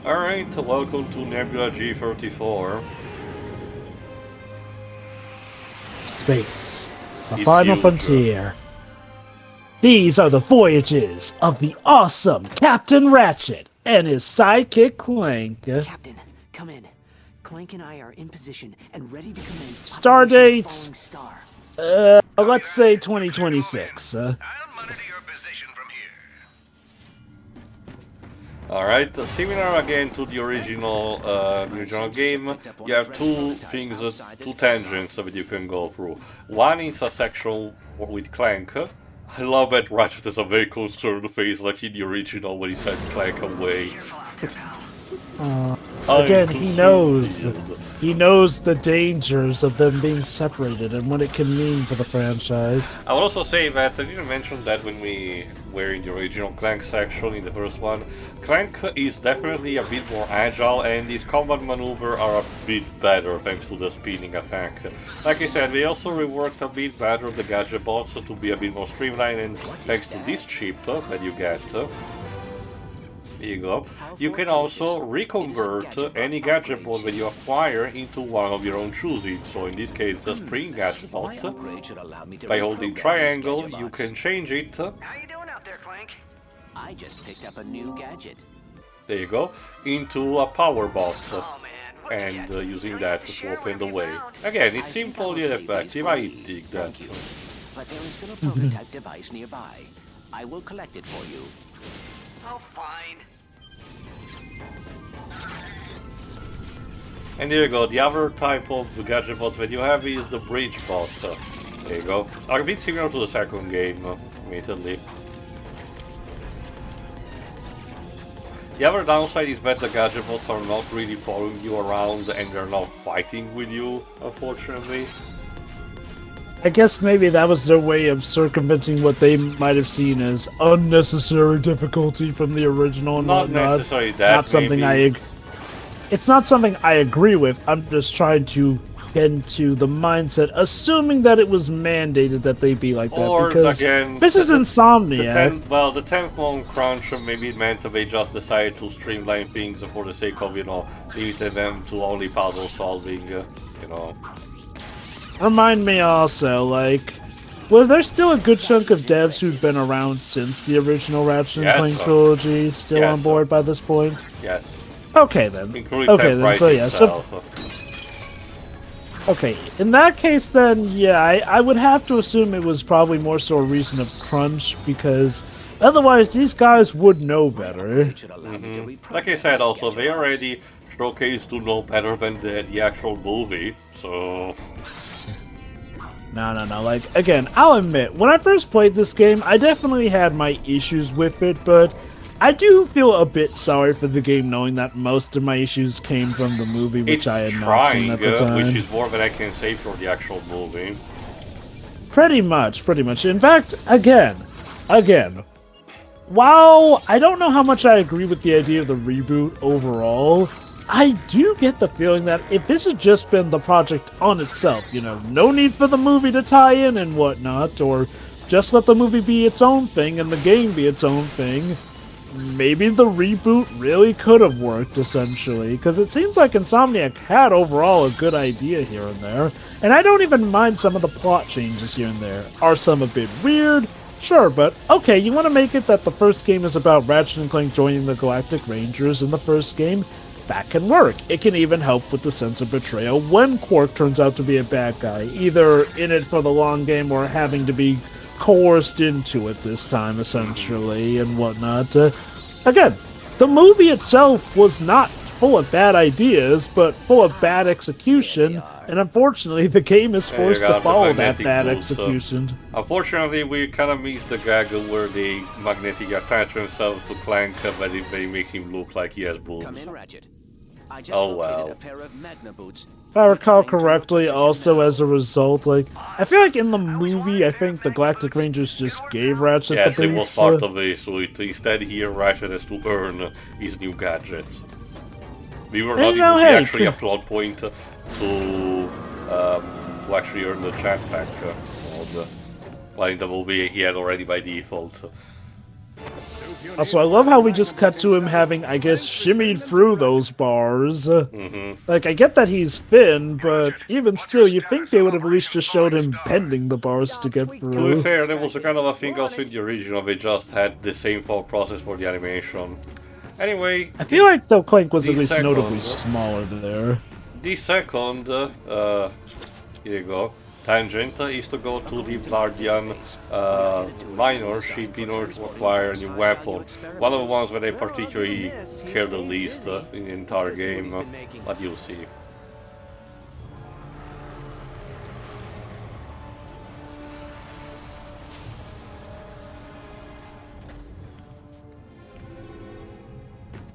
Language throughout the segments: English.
Alright, welcome to Nebula G34. Space, the It's final huge. frontier. These are the voyages of the awesome Captain Ratchet and his sidekick Clank. Captain, come in. Clank and I are in position and ready to commence Stardate. Operation Falling Star. Let's say 2026. I'll monitor your position from here. Alright, similar again to the original game, you have two things, two tangents that you can go through. One is a section with Clank. I love that Ratchet has a very concerned face like in the original when he sends Clank away. Again, he knows the dangers of them being separated and what it can mean for the franchise. I will also say that I didn't mention that when we were in the original Clank section in the first one. Clank is definitely a bit more agile and his combat maneuvers are a bit better thanks to the spinning attack. Like I said, they also reworked a bit better the gadget bots to be a bit more streamlined, and thanks to this chip that you get. Here you go. You can also reconvert any gadget bot that you acquire into one of your own choosing. So in this case, a spring gadget bot. By holding triangle, you can change it. How you doing out there, Clank? I just picked up a new gadget. There you go. Into a power bot. Oh man, what'd you And get? using You that ready to share open with the me way. around? Again, it's I simple think yet I'll save effective. these I for you. dig Thank that. you. But there is still a prototype device nearby. I will collect it for you. Oh, fine. And there you go, the other type of gadget bot that you have is the bridge bot. There you go. A bit similar to the second game, admittedly. The other downside is that the gadget bots are not really following you around and they're not fighting with you, unfortunately. I guess maybe that was their way of circumventing what they might have seen as unnecessary difficulty from the original and Not whatnot. necessarily that, Not something maybe. It's not something I agree with. I'm just trying to get into the mindset, assuming that it was mandated that they be like that. Or, because again, this is Insomniac. The 10th month crunch maybe meant that they just decided to streamline things for the sake of, limiting them to only puzzle solving, Remind me also, was there still a good chunk of devs who've been around since the original Ratchet and Clank trilogy still Yes, on board by this point? Yes. Okay then. Including Okay Temp then, so yeah, okay, in that case then, yeah, I would have to assume it was probably more so a reason of crunch, because otherwise these guys would know better. Like I said, also, they already showcased to know better than the actual movie, so... No, again, I'll admit, when I first played this game, I definitely had my issues with it, but I do feel a bit sorry for the game knowing that most of my issues came from the movie, which It's I had not seen at the time. which is more than I can say for the actual movie. Pretty much. In fact, again, while I don't know how much I agree with the idea of the reboot overall, I do get the feeling that if this had just been the project on itself, no need for the movie to tie in and whatnot, or just let the movie be its own thing and the game be its own thing, maybe the reboot really could have worked, essentially, because it seems like Insomniac had overall a good idea here and there, and I don't even mind some of the plot changes here and there. Are some a bit weird? Sure, but okay, you want to make it that the first game is about Ratchet and Clank joining the Galactic Rangers in the first game? That can work. It can even help with the sense of betrayal when Quark turns out to be a bad guy, either in it for the long game or having to be coerced into it this time, essentially, and whatnot. Again, the movie itself was not full of bad ideas, but full of bad execution, and unfortunately the game is forced to follow that bad execution. Unfortunately, we kind of missed the gag where they magnetically attach themselves to Clank, but if they make him look like he has boobs. Come in, Ratchet. I just Oh, located well. a pair of Magna boots. If I recall correctly, also as a result, I feel like in the movie, I think the Galactic Rangers just gave Ratchet Yes, the it was boots. part of it, so instead here Ratchet has to earn his new gadgets. We were not even actually a plot point to actually earn the jetpack mode. While in the movie he had already by default. Also, I love how we just cut to him having, I guess, shimmied through those bars. Like, I get that he's Finn, but even still, you think they would have at least just showed him bending the bars to get To be through. fair, there was a kind of a thing also in the original, they just had the same thought process for the animation. Anyway, I feel like, though, Clank was the at least second- notably smaller there. the second, here you go, tangent is to go to the Blardian minor ship in order to acquire a new weapon. One of the ones that I particularly care the least in the entire game, but you'll see.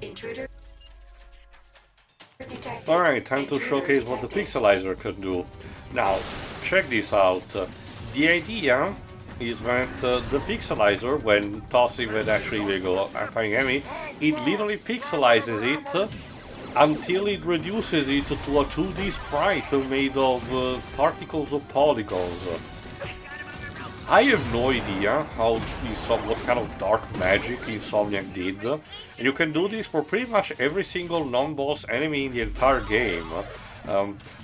Intruder detected. Alright, time to showcase what the pixelizer can do. Now, check this out. The idea is that the pixelizer, when tossing with actually they go firing enemy, it literally pixelizes it until it reduces it to a 2D sprite made of particles of polygons. I have no idea how what kind of dark magic Insomniac did, and you can do this for pretty much every single non-boss enemy in the entire game.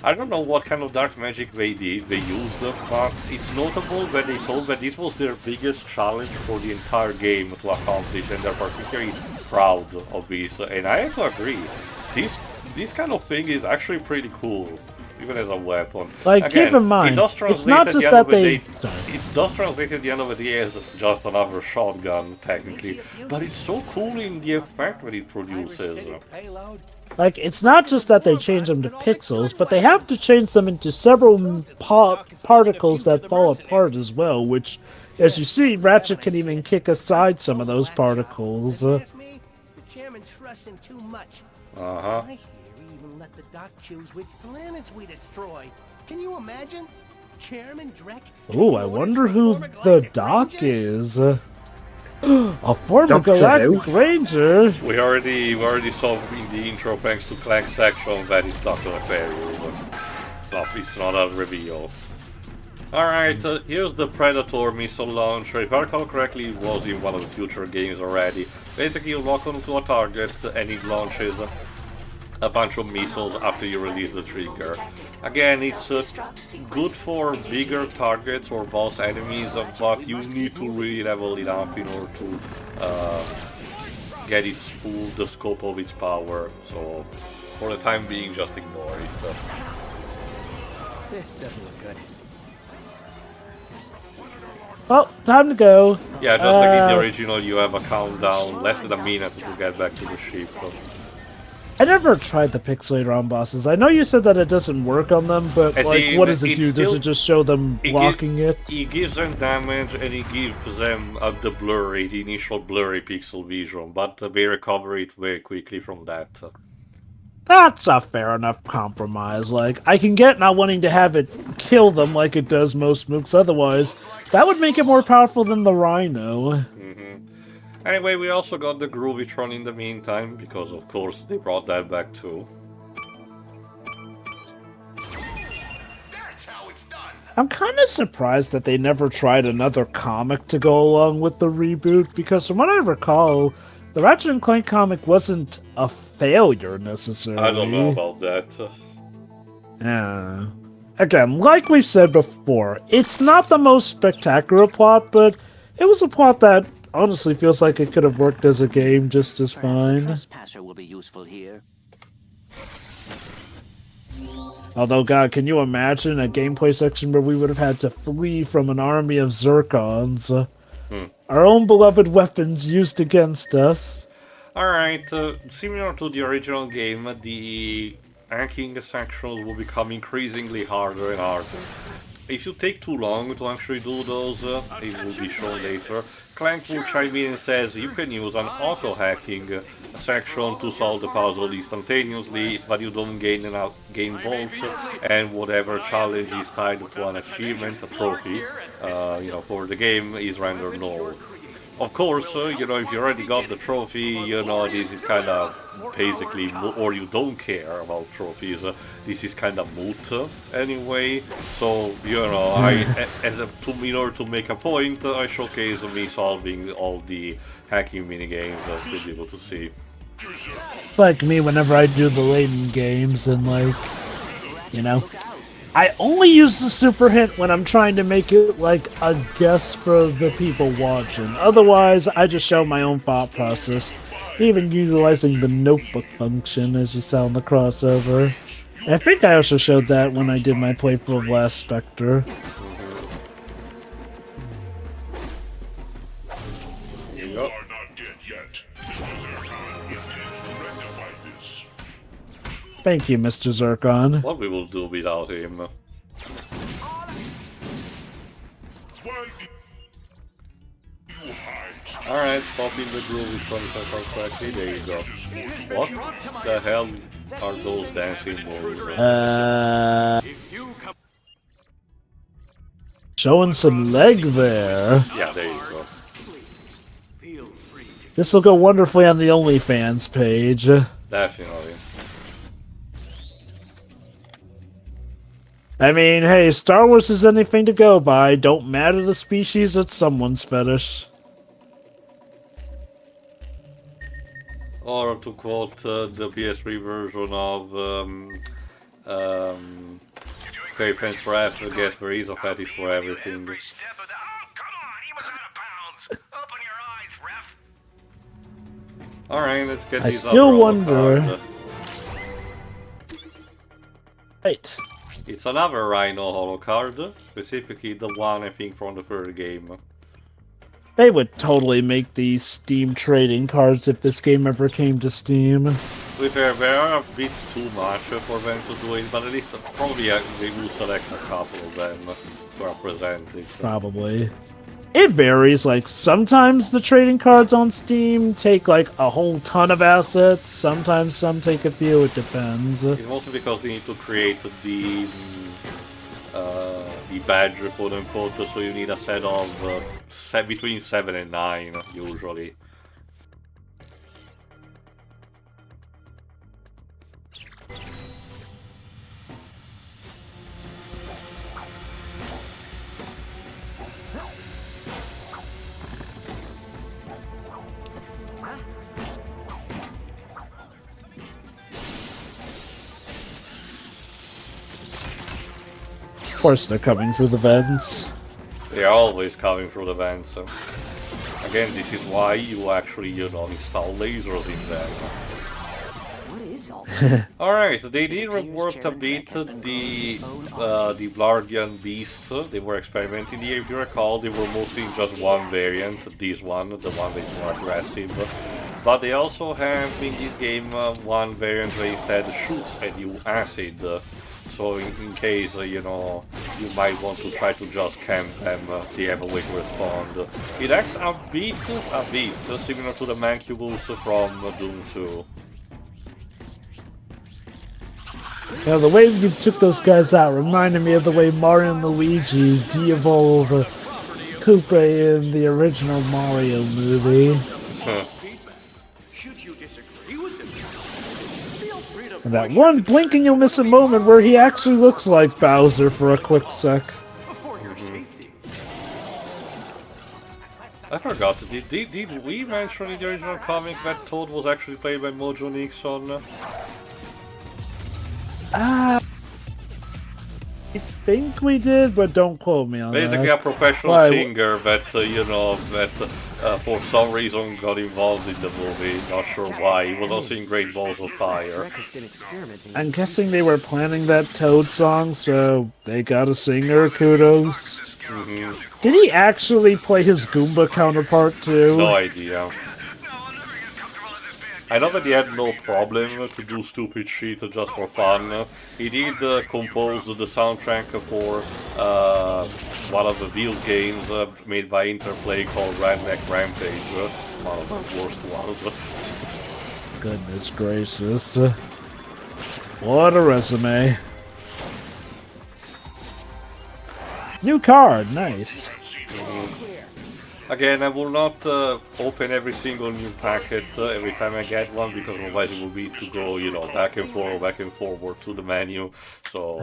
I don't know what kind of dark magic they used, but it's notable that they told that this was their biggest challenge for the entire game to accomplish, and they're particularly proud of this. And I have to agree, this kind of thing is actually pretty cool, even as a weapon. Like, Again, keep in mind, it does it's translate not at just the end that of the they... day- It does translate at the end of the day as just another shotgun, technically, but it's so cool in the effect that it produces. Like, it's not just that they change them to pixels, but they have to change them into several particles that fall apart as well, which, as you see, Ratchet can even kick aside some of those particles. Ask me, the chairman trusts him too much. Uh-huh. I hear he even let the doc choose which planets we destroy. Can you imagine? Chairman Drek. Ooh, I wonder who the doc is. A former Doctor Galactic Who? Ranger? We already saw in the intro, thanks to Clank section, that it's Dr. Aquarius. It's not a reveal. Alright, here's the Predator missile launcher. If I recall correctly, it was in one of the future games already. Basically, you lock onto a target and it launches a bunch of missiles after you release the trigger. Again, it's good for bigger targets or boss enemies, but you need to really level it up in order to get its full the scope of its power. So, for the time being, just ignore it. This doesn't look good. Well, time to go. Yeah, just like in the original, you have a countdown, less than a minute to get back to the ship. So. I never tried the pixelator on bosses. I know you said that it doesn't work on them, but As like, in, what does it it's do? Does still- it just show them blocking it? It gives them damage and it gives them the initial blurry pixel vision, but they recover it very quickly from that. That's a fair enough compromise. Like, I can get not wanting to have it kill them like it does most mooks otherwise. That would make it more powerful than the Rhino. Anyway, we also got the Groovytron in the meantime, because of course they brought that back too. That's how it's done. I'm kind of surprised that they never tried another comic to go along with the reboot, because from what I recall, the Ratchet and Clank comic wasn't a failure necessarily. I don't know about that. Yeah. Again, like we've said before, it's not the most spectacular plot, but it was a plot that honestly feels like it could have worked as a game just as Perhaps the fine. trespasser will be useful here. Although, God, can you imagine a gameplay section where we would have had to flee from an army of Zircons? Our own beloved weapons used against us. Alright, similar to the original game, the hacking sections will become increasingly harder and harder. If you take too long to actually do those, it will be shown later. Clank will chime in and says you can use an auto-hacking section to solve the puzzle instantaneously, but you don't gain vault, and whatever challenge is tied to an achievement, a trophy, for the game is rendered null. Of course, you know, if you already got the trophy, you know, this is kind of basically, or you don't care about trophies, this is kind of moot anyway. So, you know, in order to make a point, I showcase me solving all the hacking minigames to be able to see. Like me whenever I do the latent games and like, you know, I only use the super hint when I'm trying to make it like a guess for the people watching. Otherwise, I just show my own thought process, even utilizing the notebook function as you saw in the crossover. I think I also showed that when I did my playthrough of Last Spectre. You are not dead yet. Thank you, Mr. Zircon. What we will do without him? Why do you hide? Alright, stop in the groove with 25 correctly, there you go. What the hell are those dancing moves? Showing some leg there. Yeah, there you go. This will go wonderfully on the OnlyFans page. Definitely. I mean, hey, Star Wars is anything to go by. Don't matter the species, it's someone's fetish. Or to quote the PS3 version of Fairy Prince Rap, I guess there is a fetish for everything. Alright, let's get I these still other wonder. cards. Right. It's another Rhino holo card, specifically the one I think from the third game. They would totally make these Steam trading cards if this game ever came to Steam. To be fair, they are a bit too much for them to do it, but at least probably they will select a couple of them to represent it. Probably. It varies, like, sometimes the trading cards on Steam take, like, a whole ton of assets, sometimes some take a few, it depends. It's mostly because they need to create the badge, quote unquote, so you need a set of between 7 and 9, usually. Of course they're coming through the vents. They are always coming through the vents. Again, this is why you actually, you know, install lasers in them. What is all this? Alright, they did rework a bit the Blargian beasts. They were experimenting here. If you recall, they were mostly just one variant, this one, the one that's more aggressive. But they also have in this game one variant that instead shoots at you acid. So in case, you know, you might want to try to just camp them, they have a way to respond. It acts a bit similar to the Mancubus from Doom 2. Yeah, the way you took those guys out reminded me of the way Mario and Luigi de-evolve Koopa in the original Mario movie. And that one blink and you'll miss a moment where he actually looks like Bowser for a quick sec. I forgot, did we mention in the original comic that Toad was actually played by Mojo Nixon? I think we did, but don't quote me on Basically that. a professional singer that, you know, that for some reason got involved in the movie, not sure why. He was also in Great Balls of Fire. I'm guessing they were planning that Toad song, so they got a singer, kudos. Did he actually play his Goomba counterpart too? No idea. I know that he had no problem to do stupid shit just for fun. He did compose the soundtrack for one of the video games made by Interplay called Redneck Rampage. One of the worst ones. Goodness gracious. What a resume. New card, nice. Again, I will not open every single new packet every time I get one, because otherwise it will be to go, you know, back and forward to the menu. So.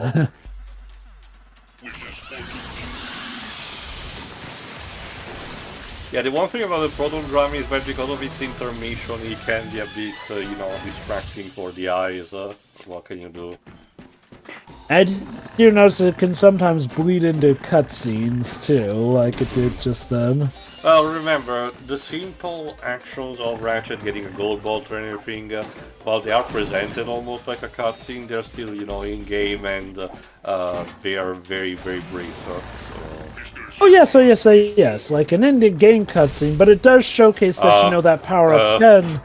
Yeah, the one thing about the Proton Drum is that because of its intermission, it can be a bit, you know, distracting for the eyes. What can you do? I do notice it can sometimes bleed into cutscenes too, like it did just then. Well, remember, the simple actions of Ratchet getting a gold bolt or anything, while they are presented almost like a cutscene, they're still, you know, in-game, and they are very, very brief. Oh yes, yes, like an ending game cutscene, but it does showcase that you know that power of 10.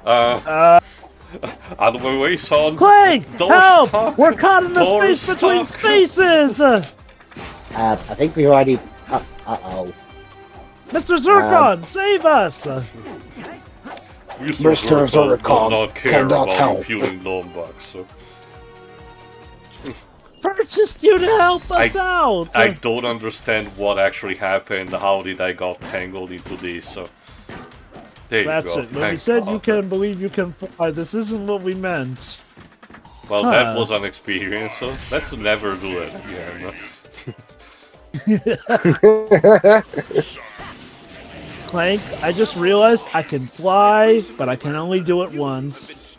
Out of my way, son! Clank! Help! Talk. We're caught in the space between spaces! I think we already... Uh-oh. Mr. Zircon, save us! Mr. Zircon does not care about imputing non-bugs. Purchased you to help us out! I don't understand what actually happened. How did I got tangled into this? There Ratchet, you go. when we said you can believe you can fly, this isn't what we meant. Well, that was an experience. Let's never do it again. Clank, I just realized I can fly, but I can only do it once.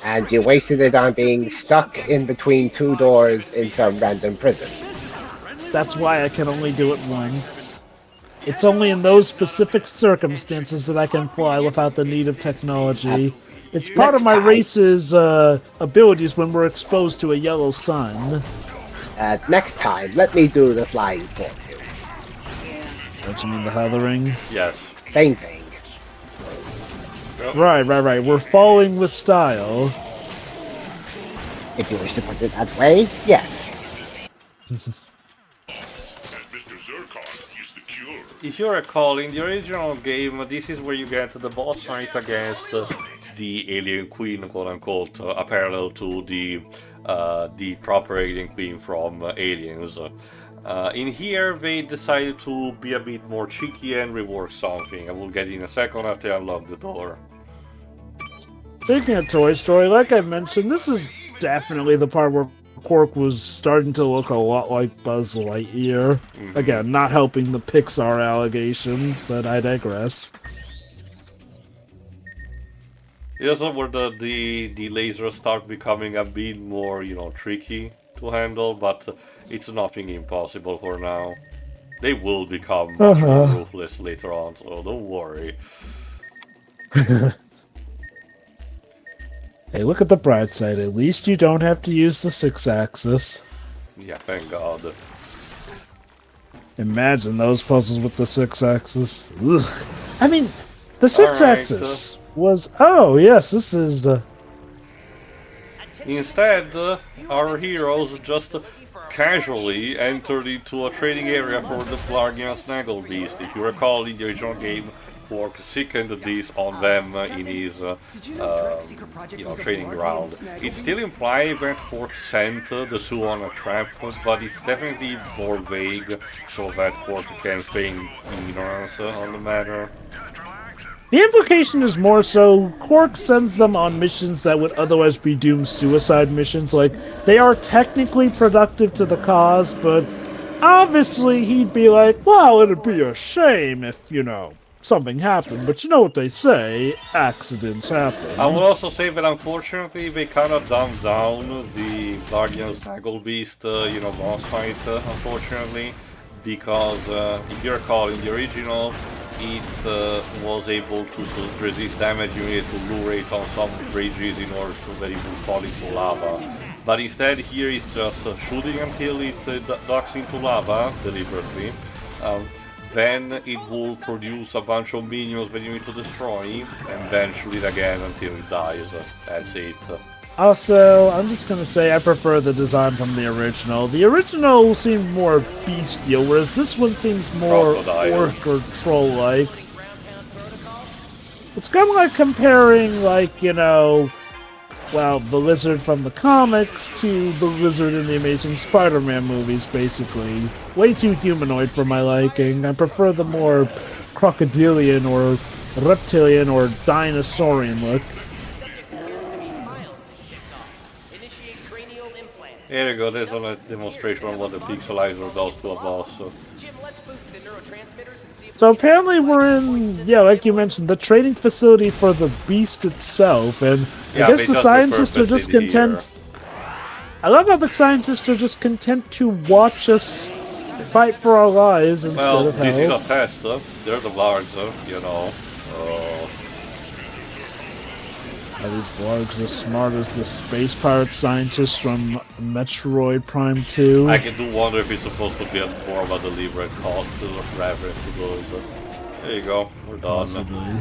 And you wasted it on being stuck in between two doors in some random prison. That's why I can only do it once. It's only in those specific circumstances that I can fly without the need of technology. It's part of my race's abilities when we're exposed to a yellow sun. Next time, let me do the flying for you. Don't you mean the hovering? Yes. Same thing. Right. We're falling with style. If you wish to put it that way, yes. If you recall, in the original game, this is where you get the boss fight against the Alien Queen, quote-unquote, a parallel to the proper Alien Queen from Aliens. In here, they decided to be a bit more cheeky and rework something. I will get in a second after I unlock the door. Speaking of Toy Story, like I mentioned, this is definitely the part where Quark was starting to look a lot like Buzz Lightyear. Again, not helping the Pixar allegations, but I digress. Here's where the lasers start becoming a bit more, you know, tricky to handle, but it's nothing impossible for now. They will become much more ruthless later on, so don't worry. Hey, look at the bright side. At least you don't have to use the 6-axis. Yeah, thank God. Imagine those puzzles with the 6-axis. I mean, the 6-axis was... Oh, yes, this is... Instead, our heroes just casually entered into a trading area for the Blargian Snaggle Beast. If you recall, in the original game, Quark sickened this on them in his, training ground. It's still implied that Quark sent the two on a trap, but it's definitely more vague, so that Quark can feign ignorance on the matter. The implication is more so Quark sends them on missions that would otherwise be doomed suicide missions. Like, they are technically productive to the cause, but obviously he'd be like, well, it'd be a shame if, you know, something happened, but you know what they say, accidents happen. I will also say that unfortunately they kind of dumbed down the Guardian Snaggle Beast, boss fight, unfortunately, because if you recall, in the original, it was able to resist damage. You needed to lure it on some bridges in order to that it would fall into lava. But instead here it's just shooting until it ducks into lava, deliberately. Then it will produce a bunch of minions that you need to destroy, and then shoot it again until it dies. That's it. Also, I'm just gonna say I prefer the design from the original. The original seemed more bestial, whereas this one seems more orc or troll-like. It's kind of like comparing, like, well, the lizard from the comics to the lizard in the Amazing Spider-Man movies, basically. Way too humanoid for my liking. I prefer the more crocodilian or reptilian or dinosaurian look. Here you go, there's a demonstration of what the pixelizer does to a boss. So. So apparently we're in, yeah, like you mentioned, the training facility for the beast itself, and Yeah, I guess the scientists are just content. I love how the scientists are just content to watch us fight for our lives instead Well, of this is help. a test, they're the Vargs, you know. Are these Blargs as smart as the space pirate scientists from Metroid Prime 2? I do wonder if it's supposed to be more of a deliberate cost to rather to go, but there you go, we're done. Possibly.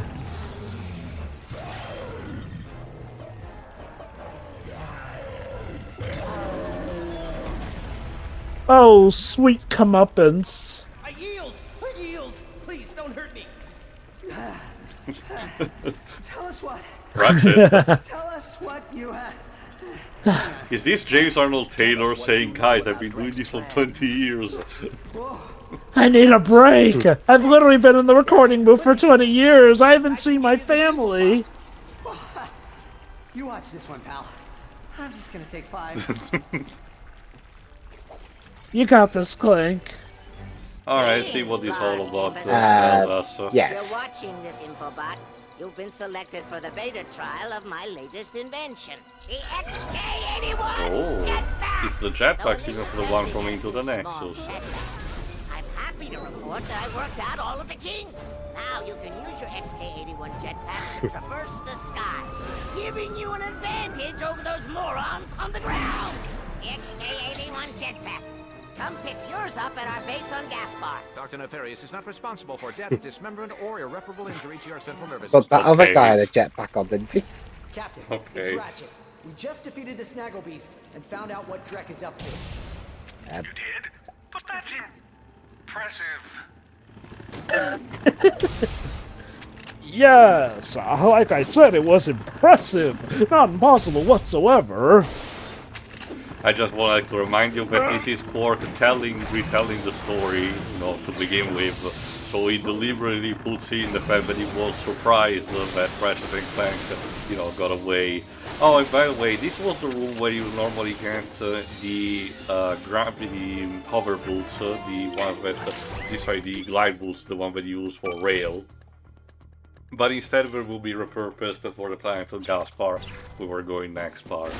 Oh, sweet comeuppance. I yield! I yield! Please, don't hurt me! Tell us what. Ratchet. Tell us what you had. Is this James Arnold Taylor saying, guys, I've been doing this for 20 years? I need a break. I've literally been in the recording booth for 20 years. I haven't seen my family. You watch this one, pal. I'm just gonna take 5. You got this, Clank. Alright, see what this all about tells us. Yes. You're watching this infobot. You've been selected for the beta trial of my latest invention, the XK-81 Oh, jetpack. it's the jetpack signal for the one from Into the Nexus. I'm happy to report that I worked out all of the kinks. Now you can use your XK-81 jetpack to traverse the sky, giving you an advantage over those morons on the ground. The XK-81 jetpack. Come pick yours up at our base on Gaspar. Dr. Nefarious is not responsible for death, dismemberment, or irreparable injury to your central nervous But system. that other guy had a jetpack on, didn't he? Captain, Okay. it's Ratchet. We just defeated the Snaggle Beast and found out what Drek is up to. You did? But that's impressive. Yes, like I said, it was impressive. Not impossible whatsoever. I just want to remind you that this is Quark retelling the story, you know, to begin with. So he deliberately puts in the fact that he was surprised that Ratchet and Clank, you know, got away. Oh, and by the way, this was the room where you normally get the hover boots, the ones that, the glide boots, the one that you use for rail. But instead it will be repurposed for the planet of Gaspar, we were going next part.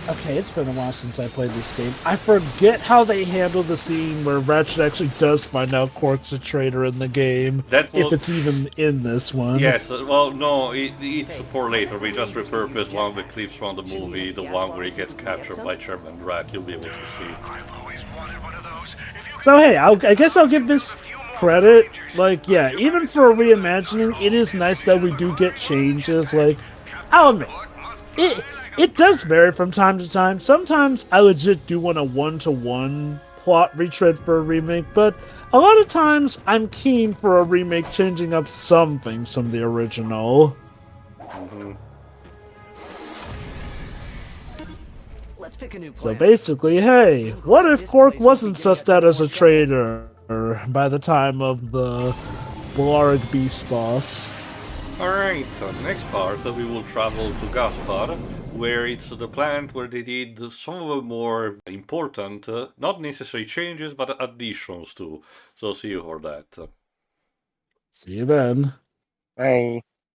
Okay, it's been a while since I played this game. I forget how they handle the scene where Ratchet actually does find out Quark's a traitor in the game. If it's even in this one. Yes, well, no, it's for later. We just repurposed one of the clips from the movie, the one where he gets captured by Chairman Rat. You'll be able to see. I've always wanted one of those. If you So hey, I guess I'll give this credit. Like, yeah, even for a reimagining, it is nice that we do get changes. Like, I'll admit, it does vary from time to time. Sometimes I legit do want a one-to-one plot retread for a remake, but a lot of times I'm keen for a remake changing up some things from the original. Let's pick a new So plan. basically, hey, what if Quark wasn't sussed out as a traitor by the time of the Blarg Beast boss? Alright, so next part we will travel to Gaspar, where it's the planet where they did some of the more important, not necessarily changes, but additions to. So see you for that. See you then. Bye.